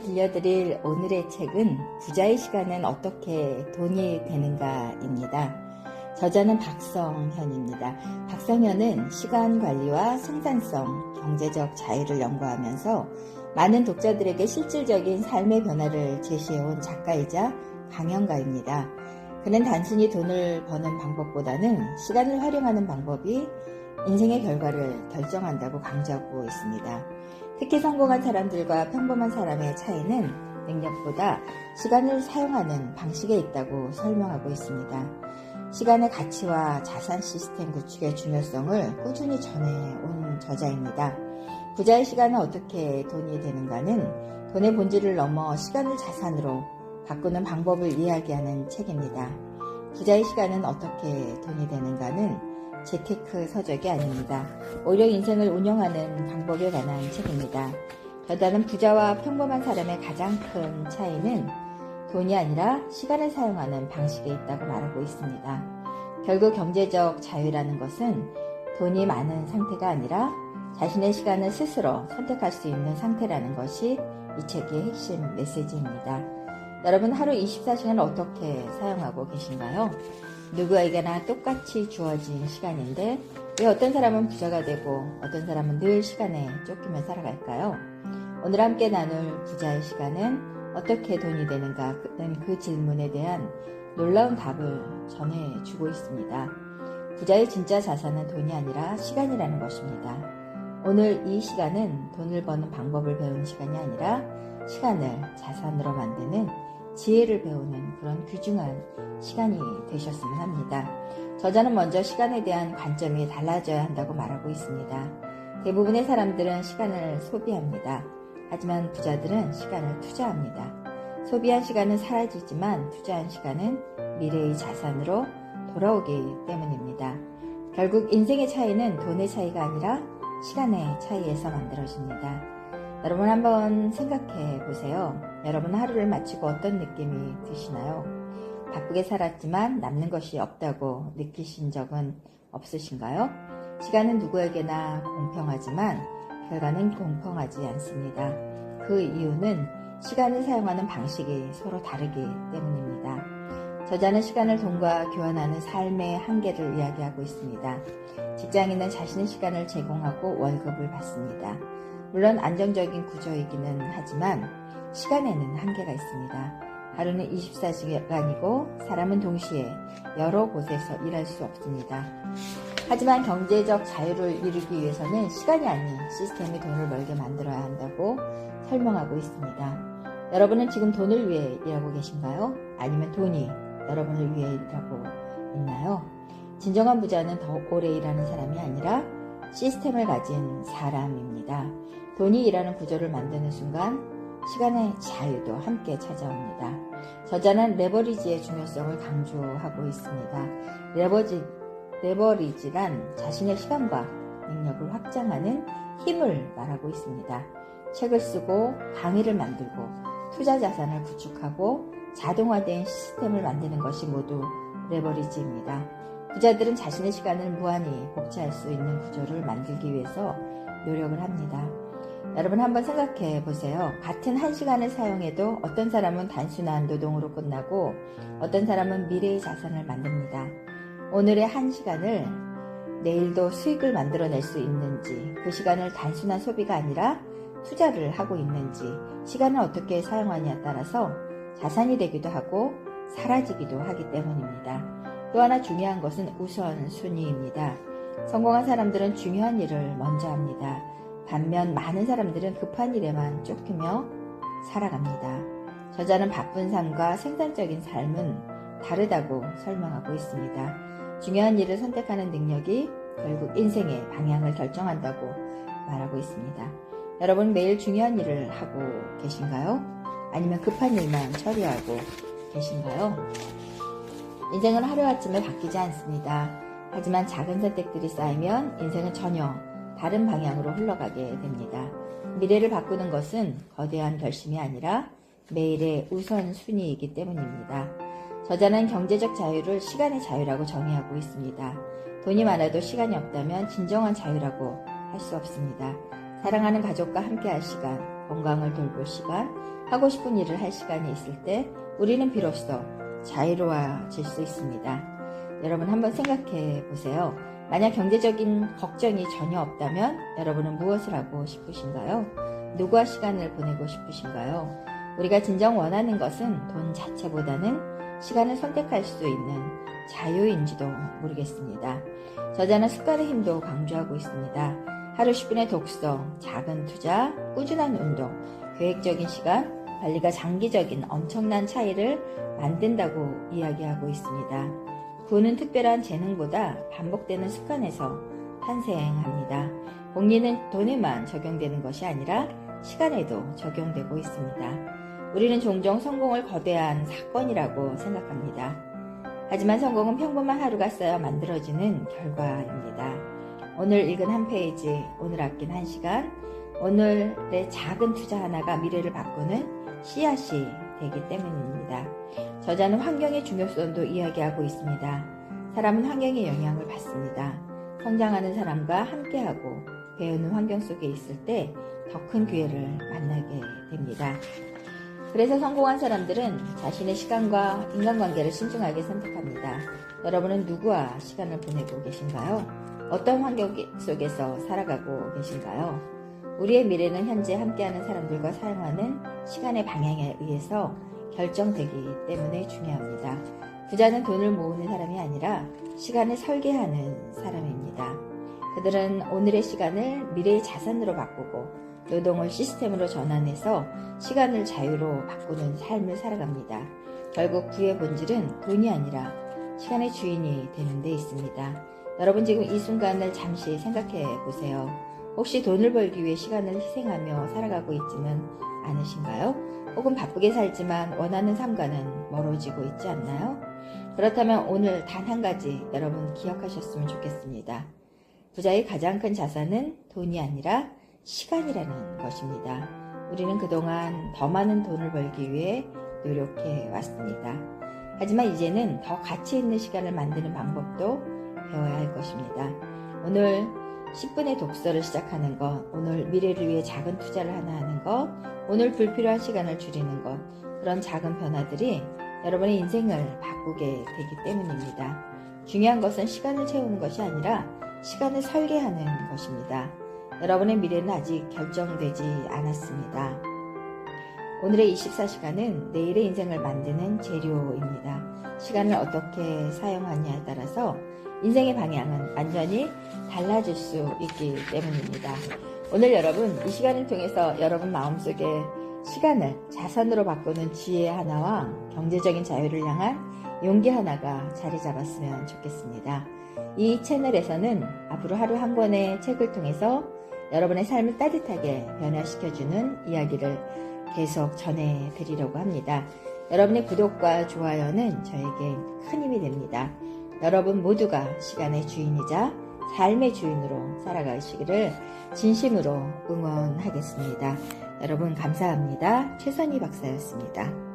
들려드릴 오늘의 책은 부자의 시간은 어떻게 돈이 되는가입니다. 저자는 박성현입니다. 박성현은 시간 관리와 생산성, 경제적 자유를 연구하면서 많은 독자들에게 실질적인 삶의 변화를 제시해온 작가이자 강연가입니다. 그는 단순히 돈을 버는 방법보다는 시간을 활용하는 방법이 인생의 결과를 결정한다고 강조하고 있습니다. 특히 성공한 사람들과 평범한 사람의 차이는 능력보다 시간을 사용하는 방식에 있다고 설명하고 있습니다. 시간의 가치와 자산 시스템 구축의 중요성을 꾸준히 전해온 저자입니다. 부자의 시간은 어떻게 돈이 되는가는 돈의 본질을 넘어 시간을 자산으로 바꾸는 방법을 이야기하는 책입니다. 부자의 시간은 어떻게 돈이 되는가는 재테크 서적이 아닙니다. 오히려 인생을 운영하는 방법에 관한 책입니다. 저자는 부자와 평범한 사람의 가장 큰 차이는 돈이 아니라 시간을 사용하는 방식에 있다고 말하고 있습니다. 결국 경제적 자유라는 것은 돈이 많은 상태가 아니라 자신의 시간을 스스로 선택할 수 있는 상태라는 것이 이 책의 핵심 메시지입니다. 여러분 하루 24시간을 어떻게 사용하고 계신가요? 누구에게나 똑같이 주어진 시간인데 왜 어떤 사람은 부자가 되고 어떤 사람은 늘 시간에 쫓기며 살아갈까요? 오늘 함께 나눌 부자의 시간은 어떻게 돈이 되는가 그 질문에 대한 놀라운 답을 전해주고 있습니다. 부자의 진짜 자산은 돈이 아니라 시간이라는 것입니다. 오늘 이 시간은 돈을 버는 방법을 배우는 시간이 아니라 시간을 자산으로 만드는 지혜를 배우는 그런 귀중한 시간이 되셨으면 합니다. 저자는 먼저 시간에 대한 관점이 달라져야 한다고 말하고 있습니다. 대부분의 사람들은 시간을 소비합니다. 하지만 부자들은 시간을 투자합니다. 소비한 시간은 사라지지만 투자한 시간은 미래의 자산으로 돌아오기 때문입니다. 결국 인생의 차이는 돈의 차이가 아니라 시간의 차이에서 만들어집니다. 여러분 한번 생각해 보세요. 여러분 하루를 마치고 어떤 느낌이 드시나요? 바쁘게 살았지만 남는 것이 없다고 느끼신 적은 없으신가요? 시간은 누구에게나 공평하지만 결과는 공평하지 않습니다. 그 이유는 시간을 사용하는 방식이 서로 다르기 때문입니다. 저자는 시간을 돈과 교환하는 삶의 한계를 이야기하고 있습니다. 직장인은 자신의 시간을 제공하고 월급을 받습니다. 물론 안정적인 구조이기는 하지만 시간에는 한계가 있습니다. 하루는 24시간이고 사람은 동시에 여러 곳에서 일할 수 없습니다. 하지만 경제적 자유를 이루기 위해서는 시간이 아닌 시스템이 돈을 벌게 만들어야 한다고 설명하고 있습니다. 여러분은 지금 돈을 위해 일하고 계신가요? 아니면 돈이 여러분을 위해 일하고 있나요? 진정한 부자는 더 오래 일하는 사람이 아니라 시스템을 가진 사람입니다. 돈이 일하는 구조를 만드는 순간 시간의 자유도 함께 찾아옵니다. 저자는 레버리지의 중요성을 강조하고 있습니다. 레버리지란 자신의 시간과 능력을 확장하는 힘을 말하고 있습니다. 책을 쓰고 강의를 만들고 투자 자산을 구축하고 자동화된 시스템을 만드는 것이 모두 레버리지입니다. 부자들은 자신의 시간을 무한히 복제할 수 있는 구조를 만들기 위해서 노력을 합니다. 여러분 한번 생각해 보세요. 같은 1시간을 사용해도 어떤 사람은 단순한 노동으로 끝나고 어떤 사람은 미래의 자산을 만듭니다. 오늘의 1시간을 내일도 수익을 만들어낼 수 있는지, 그 시간을 단순한 소비가 아니라 투자를 하고 있는지, 시간을 어떻게 사용하냐에 따라서 자산이 되기도 하고 사라지기도 하기 때문입니다. 또 하나 중요한 것은 우선순위입니다. 성공한 사람들은 중요한 일을 먼저 합니다. 반면 많은 사람들은 급한 일에만 쫓기며 살아갑니다. 저자는 바쁜 삶과 생산적인 삶은 다르다고 설명하고 있습니다. 중요한 일을 선택하는 능력이 결국 인생의 방향을 결정한다고 말하고 있습니다. 여러분 매일 중요한 일을 하고 계신가요? 아니면 급한 일만 처리하고 계신가요? 인생은 하루아침에 바뀌지 않습니다. 하지만 작은 선택들이 쌓이면 인생은 전혀 다른 방향으로 흘러가게 됩니다. 미래를 바꾸는 것은 거대한 결심이 아니라 매일의 우선순위이기 때문입니다. 저자는 경제적 자유를 시간의 자유라고 정의하고 있습니다. 돈이 많아도 시간이 없다면 진정한 자유라고 할 수 없습니다. 사랑하는 가족과 함께할 시간, 건강을 돌볼 시간, 하고 싶은 일을 할 시간이 있을 때 우리는 비로소 자유로워질 수 있습니다. 여러분 한번 생각해 보세요. 만약 경제적인 걱정이 전혀 없다면 여러분은 무엇을 하고 싶으신가요? 누구와 시간을 보내고 싶으신가요? 우리가 진정 원하는 것은 돈 자체보다는 시간을 선택할 수 있는 자유인지도 모르겠습니다. 저자는 습관의 힘도 강조하고 있습니다. 하루 10분의 독서, 작은 투자, 꾸준한 운동, 계획적인 시간, 관리가 장기적인 엄청난 차이를 만든다고 이야기하고 있습니다. 구는 특별한 재능보다 반복되는 습관에서 탄생합니다. 복리는 돈에만 적용되는 것이 아니라 시간에도 적용되고 있습니다. 우리는 종종 성공을 거대한 사건이라고 생각합니다. 하지만 성공은 평범한 하루가 쌓여 만들어지는 결과입니다. 오늘 읽은 한 페이지, 오늘 아낀 한 시간, 오늘의 작은 투자 하나가 미래를 바꾸는 씨앗이 되기 때문입니다. 저자는 환경의 중요성도 이야기하고 있습니다. 사람은 환경의 영향을 받습니다. 성장하는 사람과 함께하고 배우는 환경 속에 있을 때 더 큰 기회를 만나게 됩니다. 그래서 성공한 사람들은 자신의 시간과 인간관계를 신중하게 선택합니다. 여러분은 누구와 시간을 보내고 계신가요? 어떤 환경 속에서 살아가고 계신가요? 우리의 미래는 현재 함께하는 사람들과 사용하는 시간의 방향에 의해서 결정되기 때문에 중요합니다. 부자는 돈을 모으는 사람이 아니라 시간을 설계하는 사람입니다. 그들은 오늘의 시간을 미래의 자산으로 바꾸고 노동을 시스템으로 전환해서 시간을 자유로 바꾸는 삶을 살아갑니다. 결국 그의 본질은 돈이 아니라 시간의 주인이 되는 데 있습니다. 여러분 지금 이 순간을 잠시 생각해 보세요. 혹시 돈을 벌기 위해 시간을 희생하며 살아가고 있지는 않으신가요? 혹은 바쁘게 살지만 원하는 삶과는 멀어지고 있지 않나요? 그렇다면 오늘 단 한 가지 여러분 기억하셨으면 좋겠습니다. 부자의 가장 큰 자산은 돈이 아니라 시간이라는 것입니다. 우리는 그동안 더 많은 돈을 벌기 위해 노력해 왔습니다. 하지만 이제는 더 가치 있는 시간을 만드는 방법도 배워야 할 것입니다. 오늘 10분의 독서를 시작하는 것, 오늘 미래를 위해 작은 투자를 하나 하는 것, 오늘 불필요한 시간을 줄이는 것, 그런 작은 변화들이 여러분의 인생을 바꾸게 되기 때문입니다. 중요한 것은 시간을 채우는 것이 아니라 시간을 설계하는 것입니다. 여러분의 미래는 아직 결정되지 않았습니다. 오늘의 24시간은 내일의 인생을 만드는 재료입니다. 시간을 어떻게 사용하냐에 따라서 인생의 방향은 완전히 달라질 수 있기 때문입니다. 오늘 여러분 이 시간을 통해서 여러분 마음속에 시간을 자산으로 바꾸는 지혜 하나와 경제적인 자유를 향한 용기 하나가 자리 잡았으면 좋겠습니다. 이 채널에서는 앞으로 하루 한 권의 책을 통해서 여러분의 삶을 따뜻하게 변화시켜주는 이야기를 계속 전해드리려고 합니다. 여러분의 구독과 좋아요는 저에게 큰 힘이 됩니다. 여러분 모두가 시간의 주인이자 삶의 주인으로 살아가시기를 진심으로 응원하겠습니다. 여러분 감사합니다. 최선희 박사였습니다.